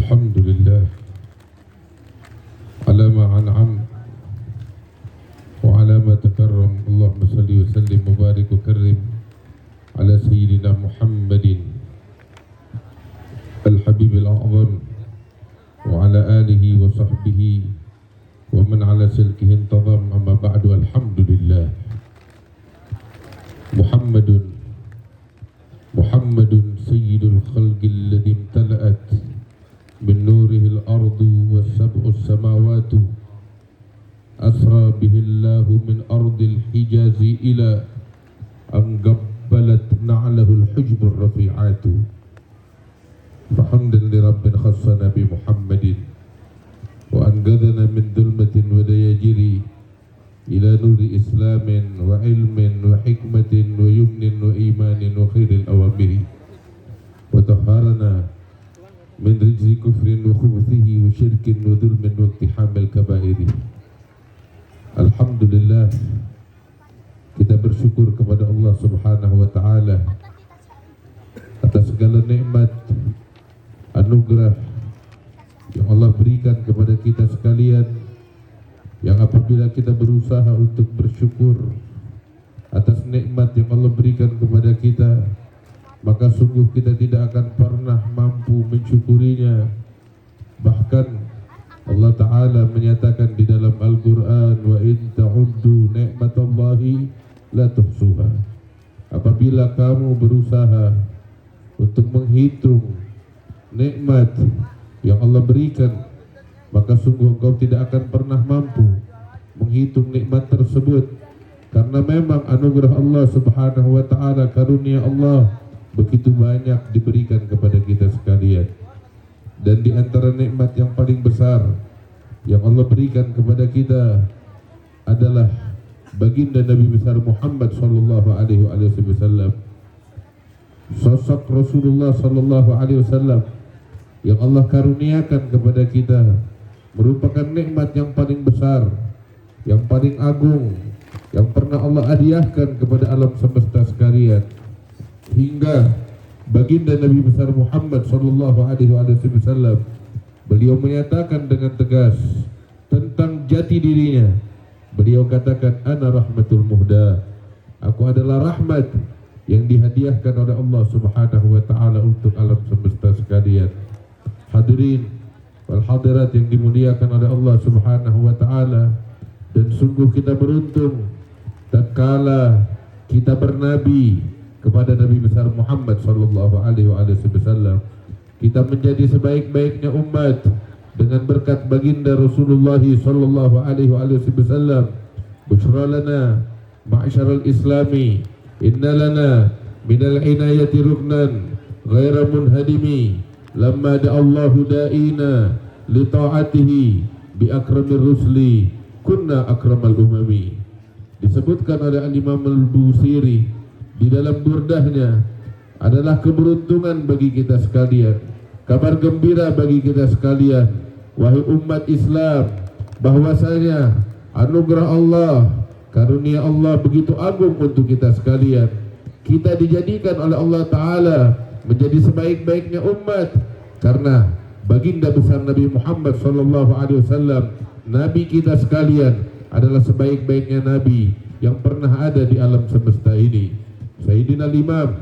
الحمد لله على ما أنعم وعلى ما تكرم. اللهم صل وسلم وبارك وكرم على سيدنا محمد الحبيب الأعظم وعلى آله وصحبه ومن على سلكه انتظم. أما بعد، الحمد لله. محمد سيد الخلق الذي امتلأت من نوره الأرض والسبع السماوات، أسرى به الله من أرض الحجاز إلى أن قبلت نعله الحجب الرفيعات. فحمدا لرب خصنا بمحمد وأنقذنا من ظلمة ودياجر إلى نور إسلام وعلم وحكمة ويمن وإيمان وخير الأوامر، وطهرنا من رجز كفر وخبثه وشرك وظلم واقتحام الكبائر. Alhamdulillah, kita bersyukur kepada Allah Subhanahu wa Ta'ala atas segala nikmat anugerah yang Allah berikan kepada kita sekalian, yang apabila kita berusaha untuk bersyukur atas nikmat yang Allah berikan kepada kita, maka sungguh kita tidak akan pernah mampu mensyukurinya. Bahkan Allah Ta'ala menyatakan di dalam Al-Quran, wa in ta'uddu ni'matallahi la tuhsuha. Apabila kamu berusaha untuk menghitung nikmat yang Allah berikan, maka sungguh engkau tidak akan pernah mampu menghitung nikmat tersebut. Karena memang anugerah Allah Subhanahu wa Ta'ala, karunia Allah begitu banyak diberikan kepada kita sekalian. Dan di antara nikmat yang paling besar yang Allah berikan kepada kita adalah baginda Nabi besar Muhammad sallallahu alaihi wasallam. Sosok Rasulullah sallallahu alaihi wasallam yang Allah karuniakan kepada kita merupakan nikmat yang paling besar, yang paling agung, yang pernah Allah hadiahkan kepada alam semesta sekalian. Hingga baginda Nabi besar Muhammad sallallahu alaihi wasallam, beliau menyatakan dengan tegas tentang jati dirinya. Beliau katakan, ana rahmatul muhda, aku adalah rahmat yang dihadiahkan oleh Allah Subhanahu wa Ta'ala untuk alam semesta sekalian. Hadirin wal hadirat yang dimuliakan oleh Allah Subhanahu wa Ta'ala, dan sungguh kita beruntung tatkala kita bernabi kepada Nabi besar Muhammad sallallahu alaihi wasallam. Kita menjadi sebaik-baiknya umat dengan berkat baginda Rasulullah sallallahu alaihi wasallam. Bushra lana ma'syaral islami, inna lana minal inayati ruknan ghaira munhadimi, lamma da'allahu da'ina li ta'atihi bi akramir rusli kunna akramal umami. Disebutkan oleh Al-Imam Al-Busiri di dalam burdahnya, adalah keberuntungan bagi kita sekalian, kabar gembira bagi kita sekalian, wahai umat Islam, bahwasanya anugerah Allah, karunia Allah begitu agung untuk kita sekalian. Kita dijadikan oleh Allah Ta'ala menjadi sebaik-baiknya umat karena baginda besar Nabi Muhammad SAW, Nabi kita sekalian, adalah sebaik-baiknya Nabi yang pernah ada di alam semesta ini. Sayyidina Imam,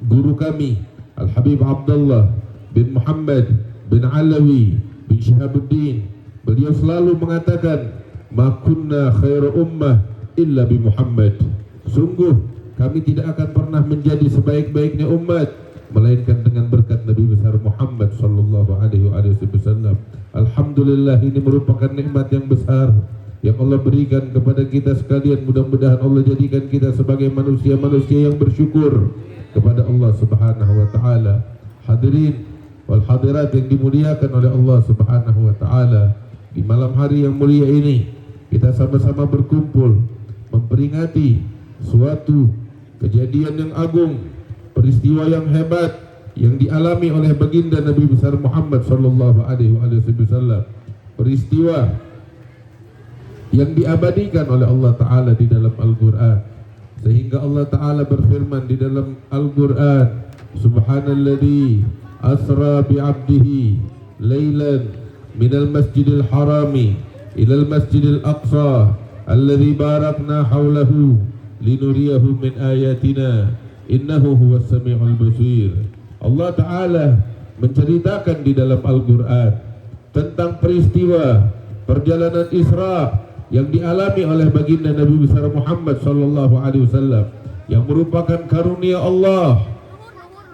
guru kami Al-Habib Abdullah bin Muhammad bin Alawi bin Syihabuddin, beliau selalu mengatakan, ma kunna khairu ummah illa bi Muhammad. Sungguh kami tidak akan pernah menjadi sebaik-baiknya umat melainkan dengan berkat Nabi besar Muhammad sallallahu alaihi wasallam. Alhamdulillah, ini merupakan nikmat yang besar yang Allah berikan kepada kita sekalian. Mudah-mudahan Allah jadikan kita sebagai manusia-manusia yang bersyukur kepada Allah Subhanahu wa Ta'ala. Hadirin wal hadirat yang dimuliakan oleh Allah Subhanahu wa Ta'ala, di malam hari yang mulia ini kita sama-sama berkumpul memperingati suatu kejadian yang agung, peristiwa yang hebat yang dialami oleh baginda Nabi besar Muhammad sallallahu alaihi wasallam. Peristiwa yang diabadikan oleh Allah Ta'ala di dalam Al-Quran, sehingga Allah Ta'ala berfirman di dalam Al-Quran, subhanalladzi asra bi'abdihi lailan minal masjidil harami ilal masjidil aqsa alladhi barakna hawlahu linuriyahu min ayatina innahu huwas sami'ul basir. Allah Ta'ala menceritakan di dalam Al-Quran tentang peristiwa perjalanan Isra yang dialami oleh baginda Nabi besar Muhammad sallallahu alaihi wasallam, yang merupakan karunia Allah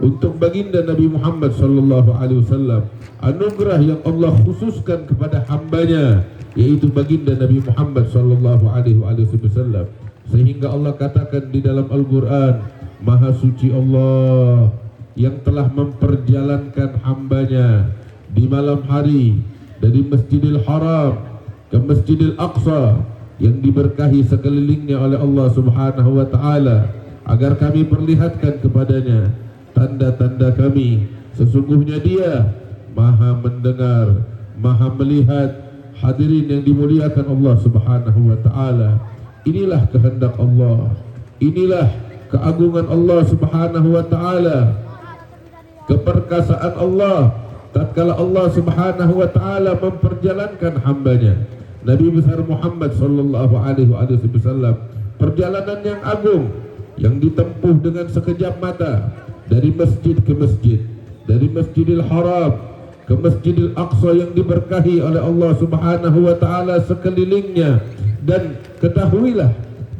untuk baginda Nabi Muhammad sallallahu alaihi wasallam, anugerah yang Allah khususkan kepada hambanya, yaitu baginda Nabi Muhammad sallallahu alaihi wasallam, sehingga Allah katakan di dalam Al-Quran, Maha suci Allah yang telah memperjalankan hambanya di malam hari dari Masjidil Haram ke Masjidil Aqsa yang diberkahi sekelilingnya oleh Allah Subhanahu wa Ta'ala, agar kami perlihatkan kepadanya tanda-tanda kami. Sesungguhnya Dia Maha mendengar, Maha melihat. Hadirin yang dimuliakan Allah Subhanahu wa Ta'ala, inilah kehendak Allah, inilah keagungan Allah Subhanahu wa Ta'ala, keperkasaan Allah tatkala Allah Subhanahu wa Ta'ala memperjalankan hambanya Nabi besar Muhammad sallallahu alaihi wasallam, perjalanan yang agung yang ditempuh dengan sekejap mata dari masjid ke masjid, dari Masjidil Haram ke Masjidil Aqsa yang diberkahi oleh Allah Subhanahu wa Ta'ala sekelilingnya. Dan ketahuilah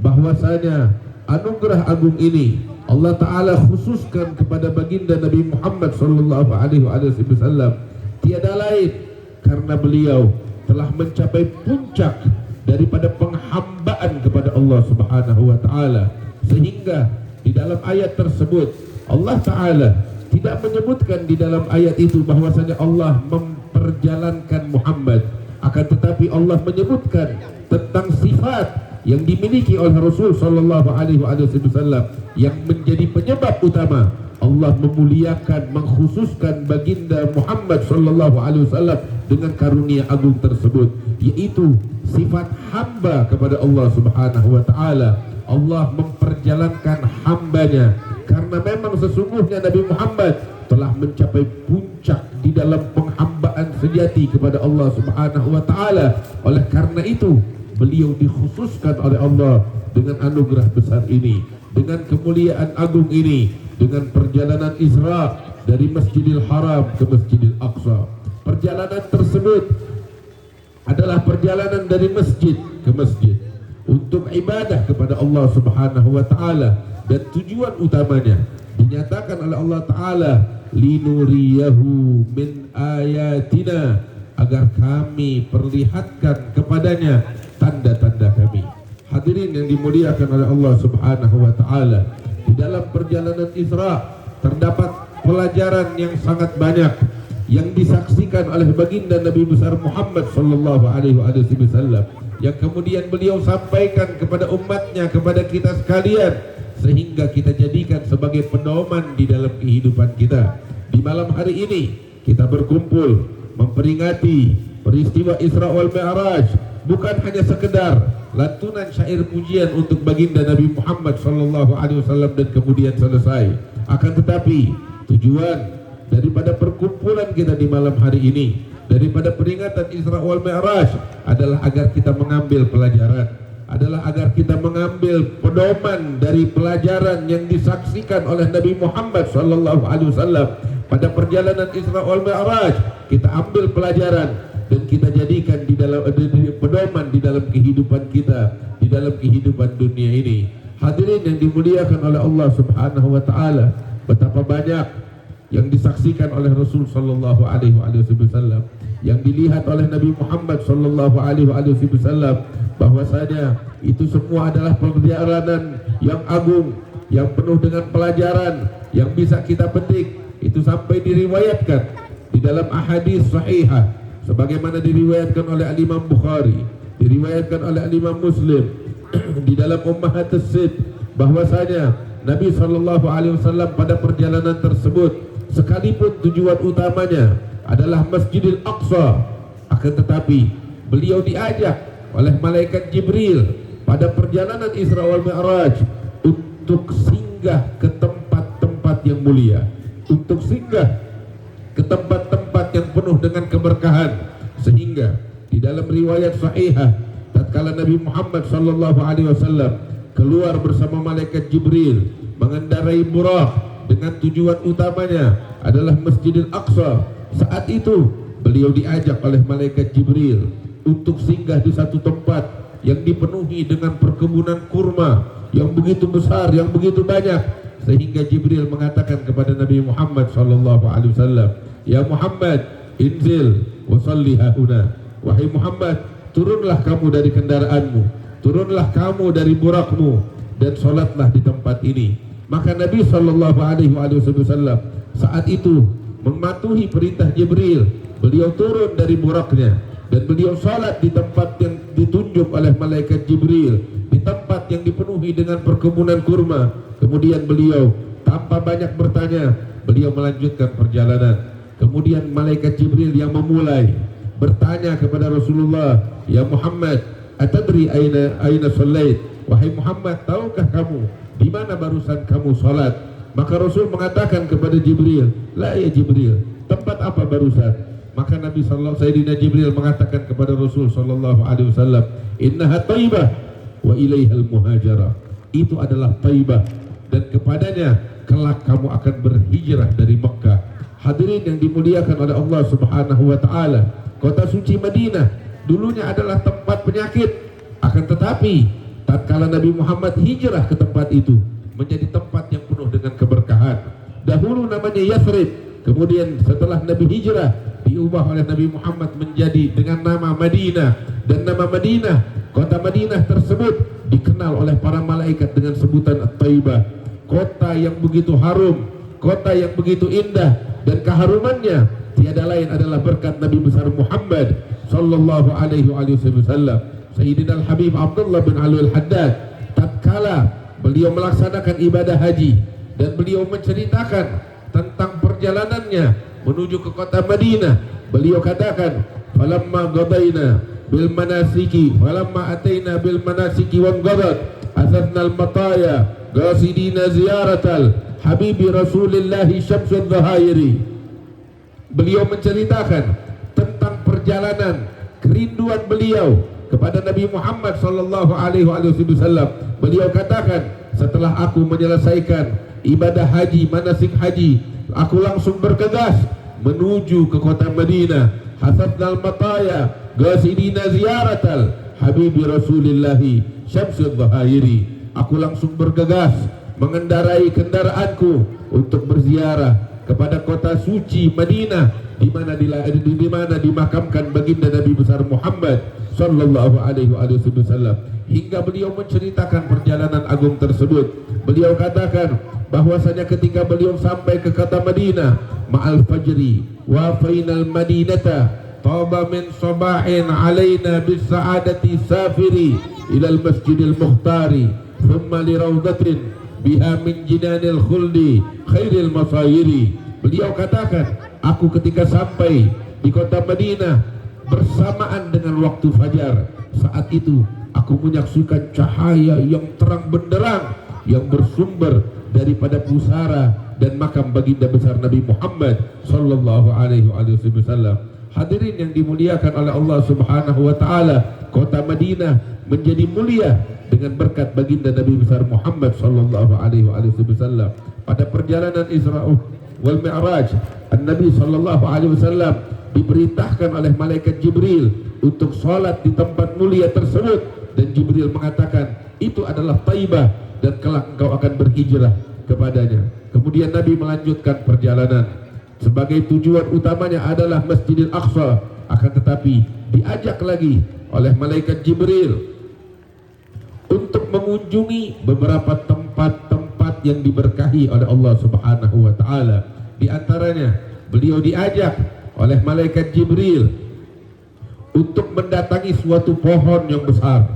bahwasanya anugerah agung ini Allah Ta'ala khususkan kepada baginda Nabi Muhammad sallallahu alaihi wasallam tiada lain karena beliau telah mencapai puncak daripada penghambaan kepada Allah Subhanahu wa Ta'ala, sehingga di dalam ayat tersebut Allah Ta'ala tidak menyebutkan di dalam ayat itu bahwasanya Allah memperjalankan Muhammad, akan tetapi Allah menyebutkan tentang sifat yang dimiliki oleh Rasul sallallahu alaihi wasallam yang menjadi penyebab utama Allah memuliakan, mengkhususkan baginda Muhammad sallallahu alaihi wasallam dengan karunia agung tersebut, yaitu sifat hamba kepada Allah Subhanahu wa Ta'ala. Allah memperjalankan hambanya karena memang sesungguhnya Nabi Muhammad telah mencapai puncak di dalam penghambaan sejati kepada Allah Subhanahu wa Ta'ala. Oleh karena itu beliau dikhususkan oleh Allah dengan anugerah besar ini, dengan kemuliaan agung ini, dengan perjalanan Isra dari Masjidil Haram ke Masjidil Aqsa. Perjalanan tersebut adalah perjalanan dari masjid ke masjid untuk ibadah kepada Allah Subhanahu wa Ta'ala, dan tujuan utamanya dinyatakan oleh Allah Ta'ala, linuriyahu min ayatina, agar kami perlihatkan kepadanya tanda-tanda kami. Hadirin yang dimuliakan oleh Allah Subhanahu wa Ta'ala, di dalam perjalanan Isra terdapat pelajaran yang sangat banyak yang disaksikan oleh baginda Nabi besar Muhammad sallallahu alaihi wasallam, yang kemudian beliau sampaikan kepada umatnya, kepada kita sekalian, sehingga kita jadikan sebagai pedoman di dalam kehidupan kita. Di malam hari ini kita berkumpul memperingati peristiwa Isra wal Mi'raj, bukan hanya sekedar lantunan syair pujian untuk baginda Nabi Muhammad sallallahu alaihi wasallam dan kemudian selesai, akan tetapi tujuan daripada perkumpulan kita di malam hari ini, daripada peringatan Isra wal Mi'raj, adalah agar kita mengambil pelajaran, adalah agar kita mengambil pedoman dari pelajaran yang disaksikan oleh Nabi Muhammad sallallahu alaihi wasallam pada perjalanan Isra wal Mi'raj. Kita ambil pelajaran dan kita jadikan di dalam pedoman di dalam kehidupan kita, di dalam kehidupan dunia ini. Hadirin yang dimuliakan oleh Allah Subhanahu wa Ta'ala, betapa banyak yang disaksikan oleh Rasul sallallahu alaihi wasallam, yang dilihat oleh Nabi Muhammad sallallahu alaihi wasallam, bahwasanya itu semua adalah perjalanan yang agung, yang penuh dengan pelajaran yang bisa kita petik. Itu sampai diriwayatkan di dalam ahadits sahihah, sebagaimana diriwayatkan oleh Al-Imam Bukhari, diriwayatkan oleh Al-Imam Muslim di dalam Ummahatus Sid, bahwasanya Nabi sallallahu alaihi wasallam pada perjalanan tersebut, sekalipun tujuan utamanya adalah Masjidil Aqsa, akan tetapi beliau diajak oleh malaikat Jibril pada perjalanan Isra wal Mi'raj untuk singgah ke tempat-tempat yang mulia, untuk singgah ke tempat-tempat yang penuh dengan keberkahan. Sehingga di dalam riwayat sahihah, tatkala Nabi Muhammad sallallahu alaihi wasallam keluar bersama malaikat Jibril mengendarai Buraq dengan tujuan utamanya adalah Masjidil Aqsa, saat itu beliau diajak oleh malaikat Jibril untuk singgah di satu tempat yang dipenuhi dengan perkebunan kurma yang begitu besar, yang begitu banyak, sehingga Jibril mengatakan kepada Nabi Muhammad sallallahu alaihi wasallam, "Ya Muhammad, inzil wa salli hahuna." Wahai Muhammad, turunlah kamu dari kendaraanmu, turunlah kamu dari burakmu, dan sholatlah di tempat ini. Maka Nabi sallallahu alaihi wasallam saat itu mematuhi perintah Jibril. Beliau turun dari buraknya dan beliau sholat di tempat yang ditunjuk oleh malaikat Jibril, di tempat yang dipenuhi dengan perkebunan kurma. Kemudian beliau tanpa banyak bertanya, beliau melanjutkan perjalanan. Kemudian malaikat Jibril yang memulai bertanya kepada Rasulullah, "Ya Muhammad, atadri aina shallait?" Wahai Muhammad, tahukah kamu di mana barusan kamu salat? Maka Rasul mengatakan kepada Jibril, "La ya Jibril, tempat apa barusan?" Maka Nabi Sayyidina Jibril mengatakan kepada Rasul sallallahu alaihi wasallam, "Innaha Thaibah wa ilaihal muhajarah." Itu adalah Thaibah dan kepadanya kelak kamu akan berhijrah dari Mekah. Hadirin yang dimuliakan oleh Allah Subhanahu wa taala, kota suci Madinah dulunya adalah tempat penyakit, akan tetapi tatkala Nabi Muhammad hijrah ke tempat itu menjadi tempat yang penuh dengan keberkahan. Dahulu namanya Yathrib, kemudian setelah Nabi hijrah diubah oleh Nabi Muhammad menjadi dengan nama Madinah, dan nama Madinah, kota Madinah tersebut dikenal oleh para malaikat dengan sebutan At-Taibah, kota yang begitu harum, kota yang begitu indah, dan keharumannya tiada lain adalah berkat Nabi besar Muhammad sallallahu alaihi wasallam. Sayyidina Al-Habib Abdullah bin Ali Al-Haddad tatkala beliau melaksanakan ibadah haji dan beliau menceritakan tentang perjalanannya menuju ke kota Madinah, beliau katakan, "Falamma qadaina bil manasiki, falamma ataina bil manasiki wan qadat, athadna al-mataya qasidina ziyaratal habibi Rasulillah syamsul dhahairi." Beliau menceritakan tentang perjalanan kerinduan beliau kepada Nabi Muhammad sallallahu alaihi wasallam. Beliau katakan, "Setelah aku menyelesaikan ibadah haji, manasik haji, aku langsung bergegas menuju ke kota Madinah. Hasabnal mataya ghasidina ziyaratal habibi Rasulillah syamsul dhahairi." Aku langsung bergegas mengendarai kendaraanku untuk berziarah kepada kota suci Madinah, di mana dimakamkan baginda Nabi besar Muhammad sallallahu alaihi wasallam. Hingga beliau menceritakan perjalanan agung tersebut, beliau katakan bahwasanya ketika beliau sampai ke kota Madinah, ma'al fajri wa fainal madinata taba min sabahin alaina bis sa'adati safiri ilal masjidil muhtari thumma li rawdatin biha min jinanil khuldi khairil masayiri. Beliau katakan, aku ketika sampai di kota Madinah bersamaan dengan waktu fajar, saat itu aku menyaksikan cahaya yang terang benderang yang bersumber daripada pusara dan makam baginda besar Nabi Muhammad sallallahu alaihi wasallam. Hadirin yang dimuliakan oleh Allah Subhanahu wa taala, kota Madinah menjadi mulia dengan berkat baginda Nabi besar Muhammad sallallahu alaihi wasallam. Pada perjalanan Isra wal Mi'raj, Nabi sallallahu alaihi wasallam diperintahkan oleh malaikat Jibril untuk sholat di tempat mulia tersebut, dan Jibril mengatakan itu adalah Taibah dan kelak engkau akan berhijrah kepadanya. Kemudian Nabi melanjutkan perjalanan. Sebagai tujuan utamanya adalah Masjidil Aqsa, akan tetapi diajak lagi oleh malaikat Jibril untuk mengunjungi beberapa tempat-tempat yang diberkahi oleh Allah Subhanahu wa taala. Di antaranya beliau diajak oleh malaikat Jibril untuk mendatangi suatu pohon yang besar.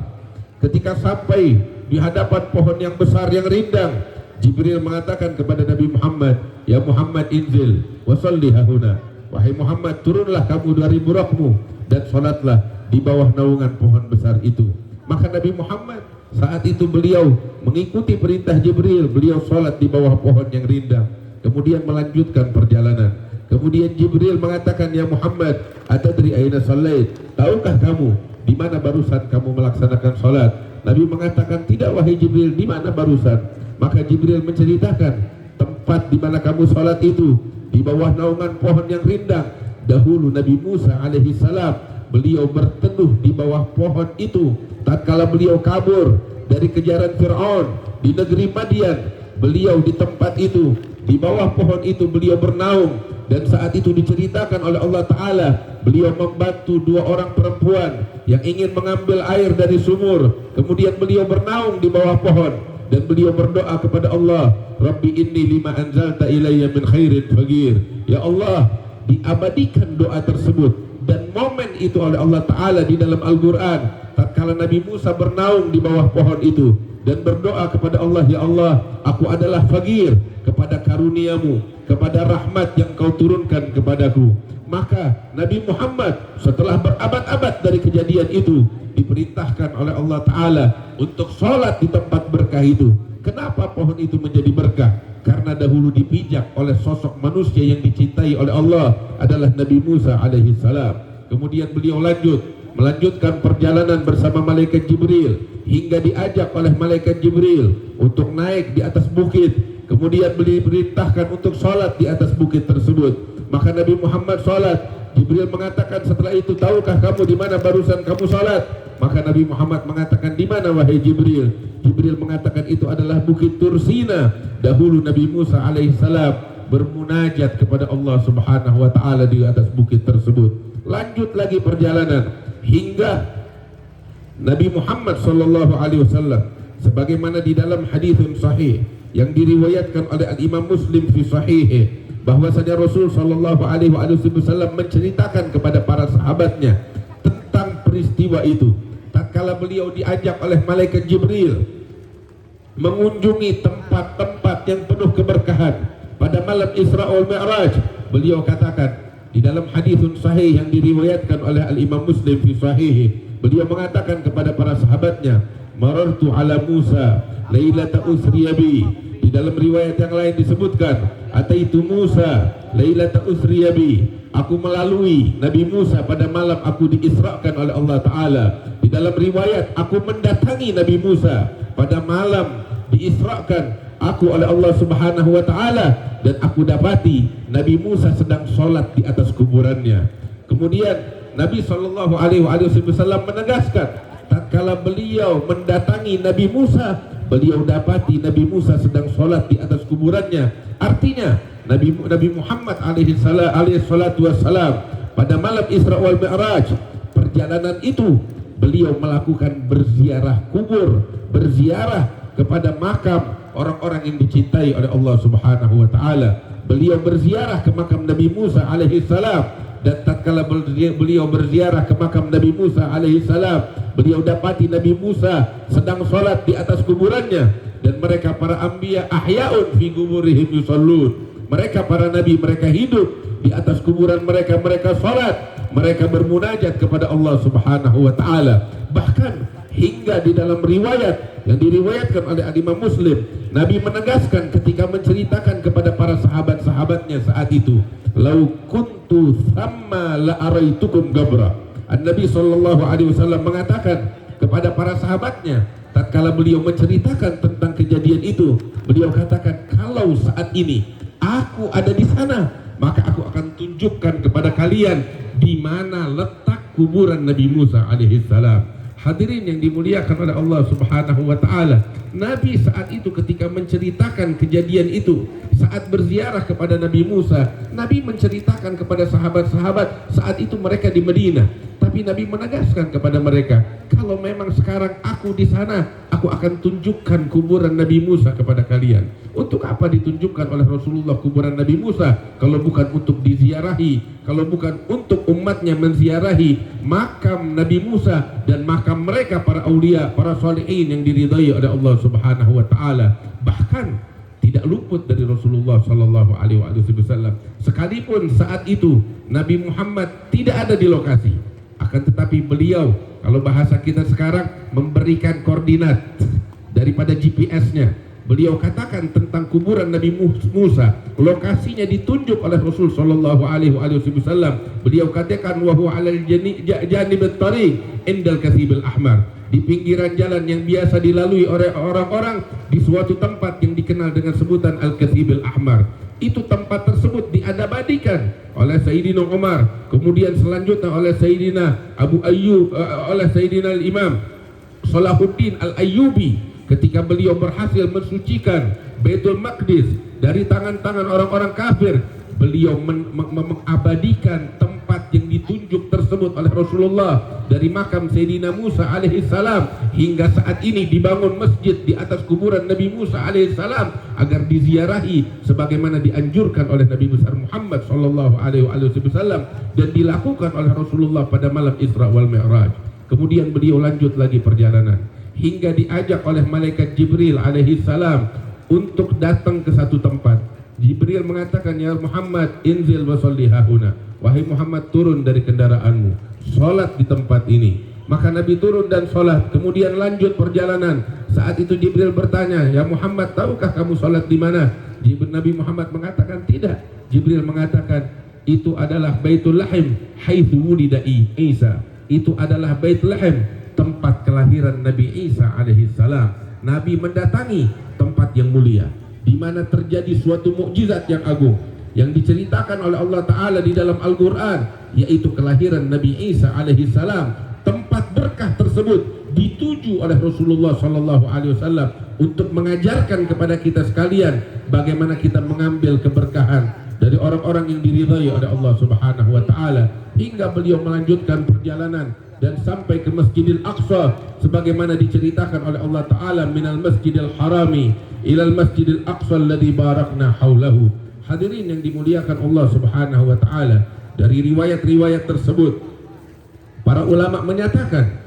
Ketika sampai di hadapan pohon yang besar yang rindang, Jibril mengatakan kepada Nabi Muhammad, "Ya Muhammad, inzil wa salli hahuna." Wahai Muhammad, turunlah kamu dari burakmu dan salatlah di bawah naungan pohon besar itu. Maka Nabi Muhammad saat itu beliau mengikuti perintah Jibril, beliau salat di bawah pohon yang rindang, kemudian melanjutkan perjalanan. Kemudian Jibril mengatakan, ya Muhammad, atadri aina shallait? Tahukah kamu di mana barusan kamu melaksanakan salat? Nabi mengatakan, tidak wahai Jibril, di mana barusan? Maka Jibril menceritakan, tempat di mana kamu salat itu di bawah naungan pohon yang rindang. Dahulu Nabi Musa alaihi salam, beliau berteduh di bawah pohon itu tatkala beliau kabur dari kejaran Fir'aun di negeri Madian. Beliau di tempat itu, di bawah pohon itu beliau bernaung. Dan saat itu diceritakan oleh Allah Ta'ala, beliau membantu 2 orang perempuan yang ingin mengambil air dari sumur. Kemudian beliau bernaung di bawah pohon dan beliau berdoa kepada Allah, Rabbi inni lima anzalta ilayya min khairin faqir. Ya Allah, diabadikan doa tersebut dan momen itu oleh Allah Ta'ala di dalam Al-Quran tatkala Nabi Musa bernaung di bawah pohon itu dan berdoa kepada Allah, ya Allah, aku adalah faqir kepada karuniamu, kepada rahmat yang kau turunkan kepadaku. Maka Nabi Muhammad setelah berabad-abad dari kejadian itu diperintahkan oleh Allah Ta'ala untuk sholat di tempat berkah itu. Kenapa pohon itu menjadi berkah? Karena dahulu dipijak oleh sosok manusia yang dicintai oleh Allah adalah Nabi Musa alaihi salam. Kemudian beliau melanjutkan perjalanan bersama malaikat Jibril hingga diajak oleh malaikat Jibril untuk naik di atas bukit. Kemudian beliau diperintahkan untuk sholat di atas bukit tersebut. Maka Nabi Muhammad sholat. Jibril mengatakan setelah itu, tahukah kamu di mana barusan kamu sholat? Maka Nabi Muhammad mengatakan, di mana wahai Jibril? Jibril mengatakan itu adalah bukit Tursina. Dahulu Nabi Musa alaihissalam bermunajat kepada Allah Subhanahu wa Ta'ala di atas bukit tersebut. Lanjut lagi perjalanan hingga Nabi Muhammad sallallahu alaihi wasallam, sebagaimana di dalam haditsun sahih yang diriwayatkan oleh Al-Imam Muslim fi sahihih, bahwasanya Rasul sallallahu alaihi wasallam menceritakan kepada para sahabatnya tentang peristiwa itu tatkala beliau diajak oleh malaikat Jibril mengunjungi tempat-tempat yang penuh keberkahan pada malam Isra wal Mi'raj. Beliau katakan di dalam haditsun sahih yang diriwayatkan oleh Al-Imam Muslim fi sahihih, beliau mengatakan kepada para sahabatnya, marartu ala Musa lailata usriya bi. Di dalam riwayat yang lain disebutkan, ataitu Musa lailata usriya bi. Aku melalui Nabi Musa pada malam aku diisrakan oleh Allah Ta'ala. Di dalam riwayat, aku mendatangi Nabi Musa pada malam diisrakan aku oleh Allah Subhanahu wa Ta'ala, dan aku dapati Nabi Musa sedang sholat di atas kuburannya. Kemudian Nabi Shallallahu Alaihi Wasallam menegaskan, tatkala beliau mendatangi Nabi Musa, beliau dapati Nabi Musa sedang sholat di atas kuburannya. Artinya Nabi Muhammad alaihi salatu wassalam pada malam Isra wal Mi'raj, perjalanan itu beliau melakukan berziarah kubur, berziarah kepada makam orang-orang yang dicintai oleh Allah Subhanahu wa Ta'ala. Beliau berziarah ke makam Nabi Musa alaihi salam, dan tatkala beliau berziarah ke makam Nabi Musa alaihi salam, beliau dapati Nabi Musa sedang sholat di atas kuburannya, dan mereka para anbiya ahya'un fi kuburihim yusallun. Mereka para nabi, mereka hidup di atas kuburan mereka, mereka sholat, mereka bermunajat kepada Allah Subhanahu wa Ta'ala. Bahkan hingga di dalam riwayat yang diriwayatkan oleh Imam Muslim, Nabi menegaskan ketika menceritakan kepada para sahabat-sahabatnya saat itu, lau kuntu thamma la araitukum gabra. Nabi sallallahu alaihi wasallam mengatakan kepada para sahabatnya tatkala beliau menceritakan tentang kejadian itu, beliau katakan, kalau saat ini aku ada di sana, maka aku akan tunjukkan kepada kalian di mana letak kuburan Nabi Musa alaihi salam. Hadirin yang dimuliakan oleh Allah Subhanahu wa Ta'ala, Nabi saat itu ketika menceritakan kejadian itu saat berziarah kepada Nabi Musa, Nabi menceritakan kepada sahabat-sahabat saat itu mereka di Madinah, tapi Nabi menegaskan kepada mereka, kalau memang sekarang aku di sana, aku akan tunjukkan kuburan Nabi Musa kepada kalian. Untuk apa ditunjukkan oleh Rasulullah kuburan Nabi Musa kalau bukan untuk diziarahi, kalau bukan untuk umatnya menziarahi makam Nabi Musa dan makam mereka para aulia, para salihin yang diridhai oleh Allah Subhanahu wa Ta'ala. Bahkan tidak luput dari Rasulullah sallallahu alaihi wasallam, sekalipun saat itu Nabi Muhammad tidak ada di lokasi, akan tetapi beliau, kalau bahasa kita sekarang, memberikan koordinat daripada GPS-nya beliau katakan tentang kuburan Nabi Musa, lokasinya ditunjuk oleh Rasul sallallahu alaihi wasallam. Beliau katakan wa huwa 'alal janib at-tariq indal kathib al-ahmar, di pinggiran jalan yang biasa dilalui oleh orang-orang di suatu tempat yang dikenal dengan sebutan al-kathib al-ahmar. Itu tempat tersebut diadabadikan oleh Sayyidina Umar, kemudian selanjutnya oleh Sayyidina Abu Ayyub, oleh Sayyidina Imam Salahuddin Al-Ayyubi ketika beliau berhasil mensucikan Baitul Maqdis dari tangan-tangan orang-orang kafir. Beliau mengabadikan tempat yang ditunjuk tersebut oleh Rasulullah dari makam Sayyidina Musa alaihi salam. Hingga saat ini dibangun masjid di atas kuburan Nabi Musa alaihi salam agar diziarahi sebagaimana dianjurkan oleh Nabi besar Muhammad sallallahu alaihi wasallam dan dilakukan oleh Rasulullah pada malam Isra wal Mi'raj. Kemudian beliau lanjut lagi perjalanan hingga diajak oleh malaikat Jibril alaihi salam untuk datang ke satu tempat. Jibril mengatakan, ya Muhammad, inzil wa sholli hahuna, wahai Muhammad, turun dari kendaraanmu, sholat di tempat ini. Maka Nabi turun dan sholat, kemudian lanjut perjalanan. Saat itu Jibril bertanya, ya Muhammad, tahukah kamu sholat di mana? Nabi Muhammad mengatakan tidak. Jibril mengatakan, itu adalah Baitul Lahim haitsu wulida Isa. Itu adalah Bait Lahem, tempat kelahiran Nabi Isa alaihi salam. Nabi mendatangi tempat yang mulia di mana terjadi suatu mukjizat yang agung yang diceritakan oleh Allah Ta'ala di dalam Al-Quran, yaitu kelahiran Nabi Isa alaihi salam. Tempat berkah tersebut dituju oleh Rasulullah sallallahu alaihi wasallam untuk mengajarkan kepada kita sekalian bagaimana kita mengambil keberkahan dari orang-orang yang diridhai oleh Allah Subhanahu wa taala, hingga beliau melanjutkan perjalanan dan sampai ke Masjidil Aqsa sebagaimana diceritakan oleh Allah Ta'ala, minal Masjidil Harami ilal Masjidil Aqsa alladzi barakna haulahu. Hadirin yang dimuliakan Allah Subhanahu wa taala, dari riwayat-riwayat tersebut para ulama menyatakan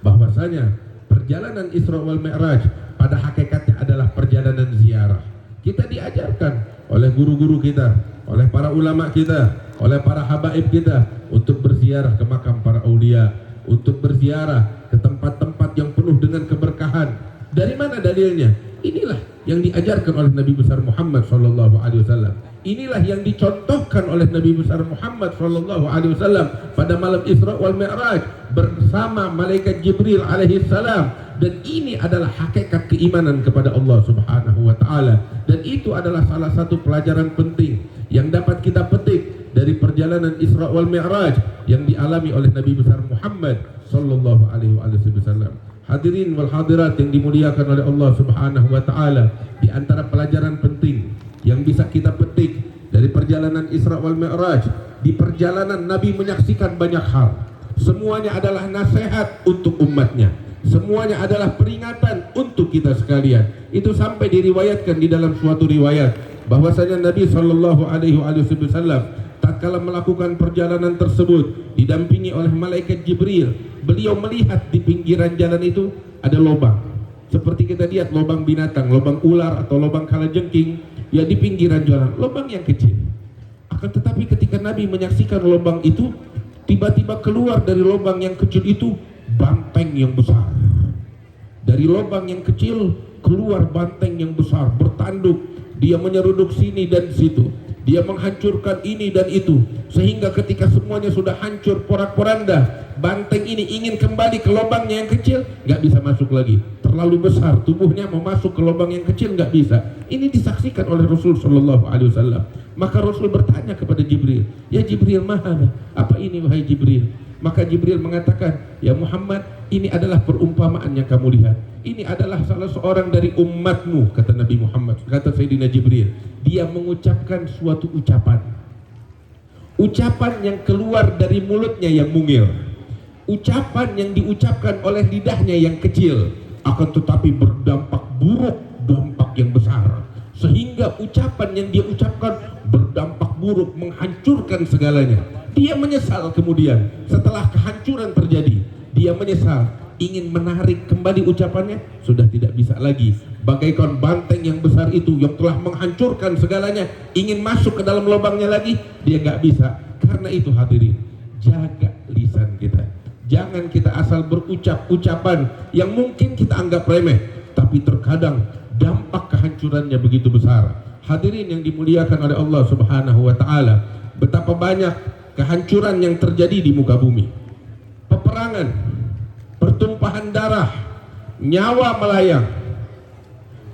bahwasanya perjalanan Isra wal Mi'raj pada hakikatnya adalah perjalanan ziarah. Kita diajarkan oleh guru-guru kita, oleh para ulama kita, oleh para habaib kita untuk berziarah ke makam para aulia, untuk berziarah ke tempat-tempat yang penuh dengan keberkahan. Dari mana dalilnya? Inilah yang diajarkan oleh Nabi besar Muhammad sallallahu alaihi wasallam. Inilah yang dicontohkan oleh Nabi besar Muhammad sallallahu alaihi wasallam pada malam Isra wal Mi'raj bersama malaikat Jibril alaihi salam. Dan ini adalah hakikat keimanan kepada Allah Subhanahu wa taala, dan itu adalah salah satu pelajaran penting yang dapat kita petik dari perjalanan Isra wal Mi'raj yang dialami oleh Nabi besar Muhammad sallallahu alaihi wasallam. Hadirin wal hadirat yang dimuliakan oleh Allah Subhanahu wa taala, di antara pelajaran penting yang bisa kita petik dari perjalanan Isra wal Mi'raj, di perjalanan Nabi menyaksikan banyak hal. Semuanya adalah nasihat untuk umatnya. Semuanya adalah peringatan untuk kita sekalian. Itu sampai diriwayatkan di dalam suatu riwayat bahwasanya Nabi sallallahu alaihi wasallam tatkala melakukan perjalanan tersebut didampingi oleh malaikat Jibril, beliau melihat di pinggiran jalan itu ada lubang. Seperti kita lihat lubang binatang, lubang ular atau lubang kalajengking, ya di pinggiran jalan, lubang yang kecil. Akan tetapi ketika Nabi menyaksikan lubang itu, tiba-tiba keluar dari lubang yang kecil itu banteng yang besar. Dari lubang yang kecil keluar banteng yang besar, bertanduk. Dia menyeruduk sini dan situ, dia menghancurkan ini dan itu, sehingga ketika semuanya sudah hancur porak-poranda, banteng ini ingin kembali ke lubangnya yang kecil, nggak bisa masuk lagi. Terlalu besar tubuhnya, mau masuk ke lubang yang kecil nggak bisa. Ini disaksikan oleh Rasul Shallallahu Alaihi Wasallam. Maka Rasul bertanya kepada Jibril, ya Jibril, apa ini wahai Jibril? Maka Jibril mengatakan, ya Muhammad, ini adalah perumpamaan yang kamu lihat. Ini adalah salah seorang dari umatmu, kata Nabi Muhammad, kata Sayyidina Jibril. Dia mengucapkan suatu ucapan. Ucapan yang keluar dari mulutnya yang mungil. Ucapan yang diucapkan oleh lidahnya yang kecil, akan tetapi berdampak buruk, dampak yang besar. Sehingga ucapan yang dia ucapkan berdampak buruk, menghancurkan segalanya. Dia menyesal kemudian setelah kehancuran terjadi. Dia menyesal, ingin menarik kembali ucapannya, sudah tidak bisa lagi. Bagaikan banteng yang besar itu yang telah menghancurkan segalanya, ingin masuk ke dalam lubangnya lagi, dia nggak bisa. Karena itu hadirin, jaga lisan kita. Jangan kita asal berucap ucapan yang mungkin kita anggap remeh, tapi terkadang dampak kehancurannya begitu besar. Hadirin yang dimuliakan oleh Allah Subhanahu wa taala, betapa banyak kehancuran yang terjadi di muka bumi. Peperangan, pertumpahan darah, nyawa melayang,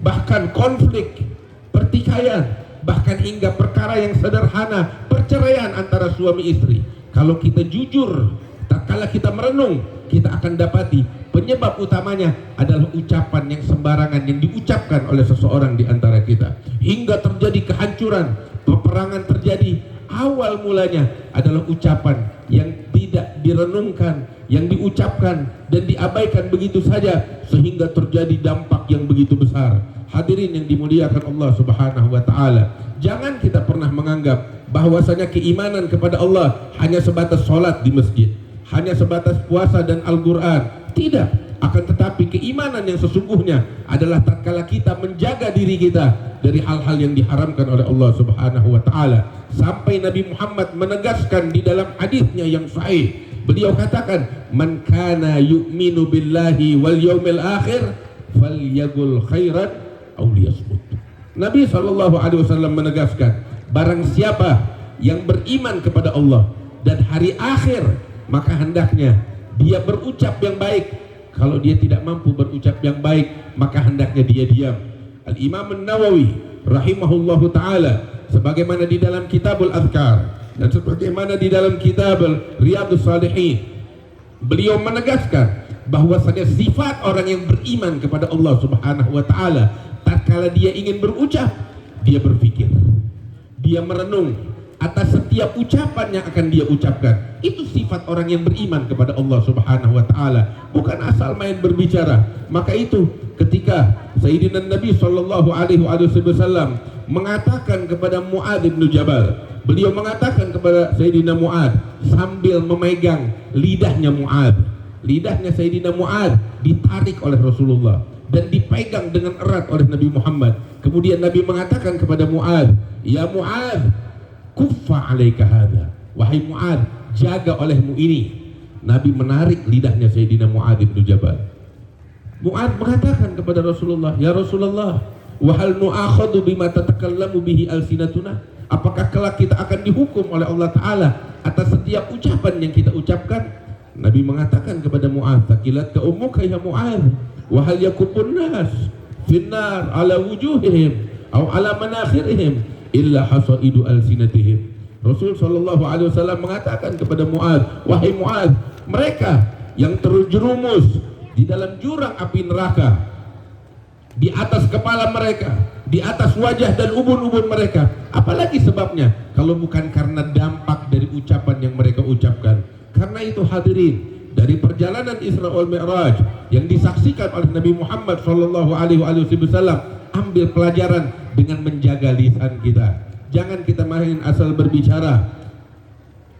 bahkan konflik, pertikaian, bahkan hingga perkara yang sederhana, perceraian antara suami istri. Kalau kita jujur, tatkala kita merenung, kita akan dapati penyebab utamanya adalah ucapan yang sembarangan yang diucapkan oleh seseorang di antara kita, hingga terjadi kehancuran, peperangan terjadi. Awal mulanya adalah ucapan yang tidak direnungkan, yang diucapkan dan diabaikan begitu saja, sehingga terjadi dampak yang begitu besar. Hadirin yang dimuliakan Allah Subhanahu wa taala, jangan kita pernah menganggap bahwasanya keimanan kepada Allah hanya sebatas sholat di masjid, hanya sebatas puasa dan Al-Quran. Tidak, akan tetapi keimanan yang sesungguhnya adalah tatkala kita menjaga diri kita dari hal-hal yang diharamkan oleh Allah Subhanahu wa taala. Sampai Nabi Muhammad menegaskan di dalam hadisnya yang sahih, beliau katakan, "Man kana yu'minu billahi wal yaumil akhir falyaqul khairan aw liyasmut." Nabi SAW menegaskan, barang siapa yang beriman kepada Allah dan hari akhir, maka hendaknya dia berucap yang baik. Kalau dia tidak mampu berucap yang baik, maka hendaknya dia diam. Al-Imam An-Nawawi rahimahullahu ta'ala, sebagaimana di dalam Kitabul Adhkar dan sebagaimana di dalam Kitabul Riyadhus Shalihin, beliau menegaskan bahwasanya sifat orang yang beriman kepada Allah Subhanahu wa taala, tatkala dia ingin berucap, dia berpikir, dia merenung atas setiap ucapan yang akan dia ucapkan. Itu sifat orang yang beriman kepada Allah Subhanahu wa taala, bukan asal main berbicara. Maka itu ketika Sayyidina Nabi sallallahu alaihi wasallam mengatakan kepada Mu'adz bin Jabal, beliau mengatakan kepada Sayyidina Mu'adz sambil memegang lidahnya Mu'adz. Lidahnya Sayyidina Mu'adz ditarik oleh Rasulullah dan dipegang dengan erat oleh Nabi Muhammad. Kemudian Nabi mengatakan kepada Mu'adz, "Ya Mu'adz, kuffa alaika hadha." Wahai Mu'adz, jaga olehmu ini. Nabi menarik lidahnya Sayyidina Mu'adz bin Jabal. Mu'adz mengatakan kepada Rasulullah, "Ya Rasulullah, wa hal nu'akhadhu bima tatakallamu bihi alsinatuna?" Apakah kelak kita akan dihukum oleh Allah Ta'ala atas setiap ucapan yang kita ucapkan? Nabi mengatakan kepada Mu'adz, "Takilat ka ummuka ya Mu'adz, wa hal yakubun nas finnar ala wujuhihim aw ala manakhirihim illa hasaidu alsinatihim." Rasul sallallahu alaihi wasallam mengatakan kepada Mu'adz, "Wahai Mu'adz, mereka yang terjerumus di dalam jurang api neraka, di atas kepala mereka, di atas wajah dan ubun-ubun mereka, apalagi sebabnya kalau bukan karena dampak dari ucapan yang mereka ucapkan." Karena itu hadirin, dari perjalanan Isra wal Mi'raj yang disaksikan oleh Nabi Muhammad sallallahu alaihi wasallam, ambil pelajaran dengan menjaga lisan kita. Jangan kita main asal berbicara.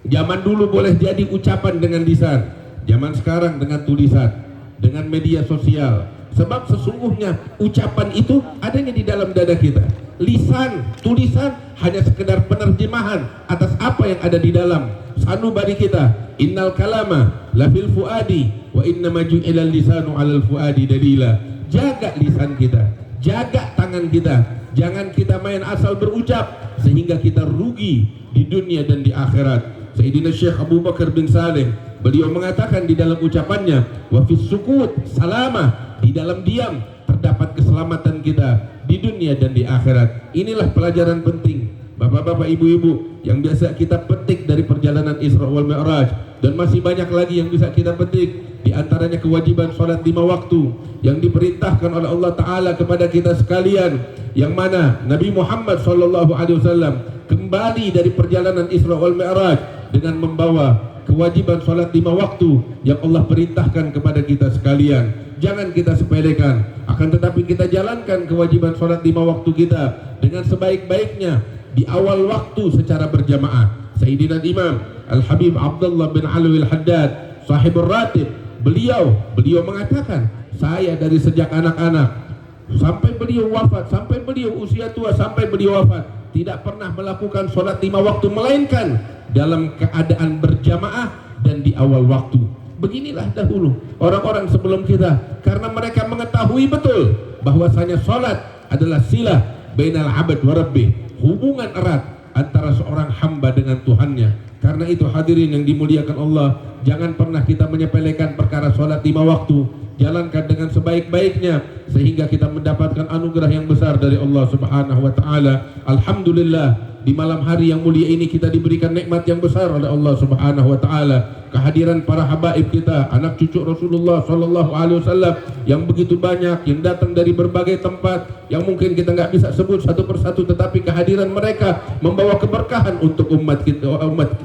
Zaman dulu boleh jadi ucapan dengan lisan, zaman sekarang dengan tulisan, dengan media sosial. Sebab sesungguhnya ucapan itu adanya di dalam dada kita. Lisan, tulisan hanya sekedar penerjemahan atas apa yang ada di dalam sanubari kita. Innal kalama lafil fuadi wa innama ju'ilal lisanu 'alal fuadi dalila. Jaga lisan kita, jaga tangan kita. Jangan kita main asal berucap sehingga kita rugi di dunia dan di akhirat. Sayyidina Syekh Abu Bakar bin Salim, beliau mengatakan di dalam ucapannya, "Wa fis sukut salama," di dalam diam terdapat keselamatan kita di dunia dan di akhirat. Inilah pelajaran penting, bapak-bapak, ibu-ibu, yang biasa kita petik dari perjalanan Isra wal Mi'raj, dan masih banyak lagi yang bisa kita petik. Di antaranya kewajiban sholat 5 waktu yang diperintahkan oleh Allah Ta'ala kepada kita sekalian, yang mana Nabi Muhammad SAW kembali dari perjalanan Isra wal Mi'raj dengan membawa kewajiban sholat 5 waktu yang Allah perintahkan kepada kita sekalian. Jangan kita sepelekan, akan tetapi kita jalankan kewajiban sholat 5 waktu kita dengan sebaik-baiknya di awal waktu secara berjamaah. Sayyidina Imam Al-Habib Abdullah bin Alwi Al-Haddad, sahibur ratib, beliau mengatakan, saya dari sejak anak-anak sampai beliau wafat, sampai beliau usia tua, sampai beliau wafat, tidak pernah melakukan sholat 5 waktu melainkan dalam keadaan berjamaah dan di awal waktu. Beginilah dahulu orang-orang sebelum kita, karena mereka mengetahui betul bahwasanya sholat adalah silah bainal abad wa rabbih, hubungan erat antara seorang hamba dengan Tuhannya. Karena itu hadirin yang dimuliakan Allah, jangan pernah kita menyepelekan perkara sholat 5 waktu. Jalankan dengan sebaik-baiknya sehingga kita mendapatkan anugerah yang besar dari Allah Subhanahu wa taala. Alhamdulillah, di malam hari yang mulia ini kita diberikan nikmat yang besar oleh Allah Subhanahu wa taala. Kehadiran para habaib kita, anak cucu Rasulullah sallallahu alaihi wasallam yang begitu banyak, yang datang dari berbagai tempat yang mungkin kita nggak bisa sebut satu persatu, tetapi kehadiran mereka membawa keberkahan untuk umat kita,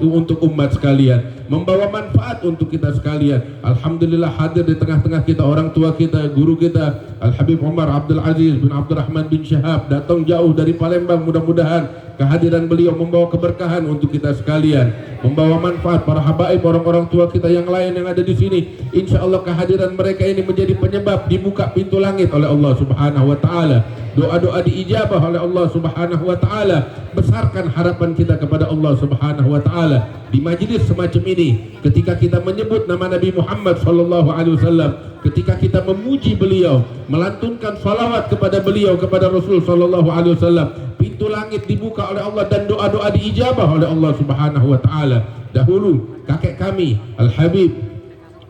untuk umat sekalian, membawa manfaat untuk kita sekalian. Alhamdulillah hadir di tengah-tengah kita orang tua kita, guru kita Al Habib Umar Abdul Aziz bin Abdurrahman bin Syihab, datang jauh dari Palembang. Mudah-mudahan kehadiran beliau membawa keberkahan untuk kita sekalian, membawa manfaat. Para habaib, orang-orang tua kita yang lain yang ada di sini, insya Allah kehadiran mereka ini menjadi penyebab dibuka pintu langit oleh Allah Subhanahu wa taala, doa-doa diijabah oleh Allah Subhanahu wa taala. Besarkan harapan kita kepada Allah Subhanahu wa taala di majlis semacam ini, ketika kita menyebut nama Nabi Muhammad sallallahu alaihi wasallam, ketika kita memuji beliau, melantunkan salawat kepada beliau, kepada Rasul sallallahu alaihi wasallam, pintu langit dibuka oleh Allah dan doa-doa diijabah oleh Allah Subhanahu wa taala. Dahulu kakek kami Al Habib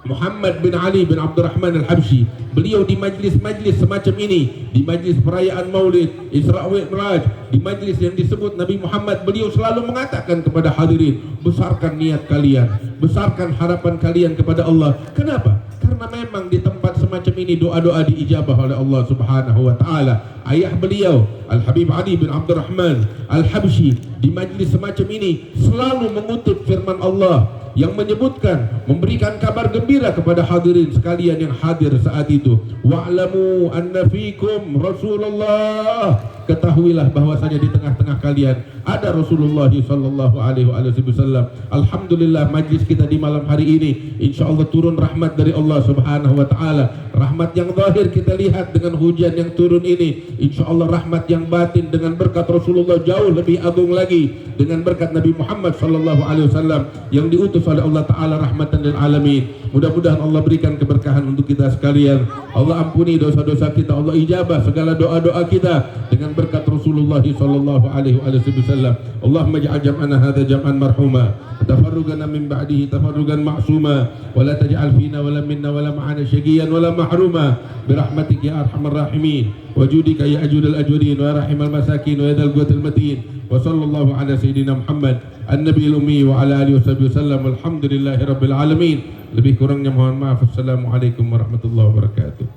Muhammad bin Ali bin Abdurrahman Al-Habsyi, beliau di majlis-majlis semacam ini, di majlis perayaan Maulid, Isra wa Mi'raj, di majlis yang disebut Nabi Muhammad, beliau selalu mengatakan kepada hadirin, besarkan niat kalian, besarkan harapan kalian kepada Allah. Kenapa? Karena memang di tempat semacam ini doa-doa diijabah oleh Allah Subhanahu wa taala. Ayah beliau Al Habib Ali bin Abdurrahman Al-Habsyi di majlis semacam ini selalu mengutip firman Allah yang menyebutkan, memberikan kabar gembira kepada hadirin sekalian yang hadir saat itu. Wa'lamu anna fikum Rasulullah, ketahuilah bahwasanya di tengah-tengah kalian ada Rasulullah sallallahu alaihi wasallam. Alhamdulillah, majlis kita di malam hari ini insyaallah turun rahmat dari Allah Subhanahu wa taala. Rahmat yang zahir kita lihat dengan hujan yang turun ini, insyaallah rahmat yang batin dengan berkat Rasulullah jauh lebih agung lagi, dengan berkat Nabi Muhammad sallallahu alaihi wasallam yang diutus oleh Allah taala rahmatan lil alamin. Mudah-mudahan Allah berikan keberkahan untuk kita sekalian. Allah ampuni dosa-dosa kita, Allah ijabah segala doa-doa kita dengan berkat Rasulullah sallallahu alaihi wasallam. Allahumma ij'al jam'ana hadza jam'an marhuma, tafarrugana min ba'dihi tafarrugan ma'suma, wa la taj'al fina wa la minna wa la ma'ana syaqiyan wa la mahruma birahmatika ya arhamar rahimin wa judika ya ajudal ajudin wa rahimal masakin wa yadal quwwatil matin. Wa sallallahu ala sayyidina Muhammad an-nabiyil ummi wa ala alihi wasallam. Alhamdulillahi rabbil alamin. Lebih kurangnya mohon maaf. Assalamualaikum warahmatullahi wabarakatuh.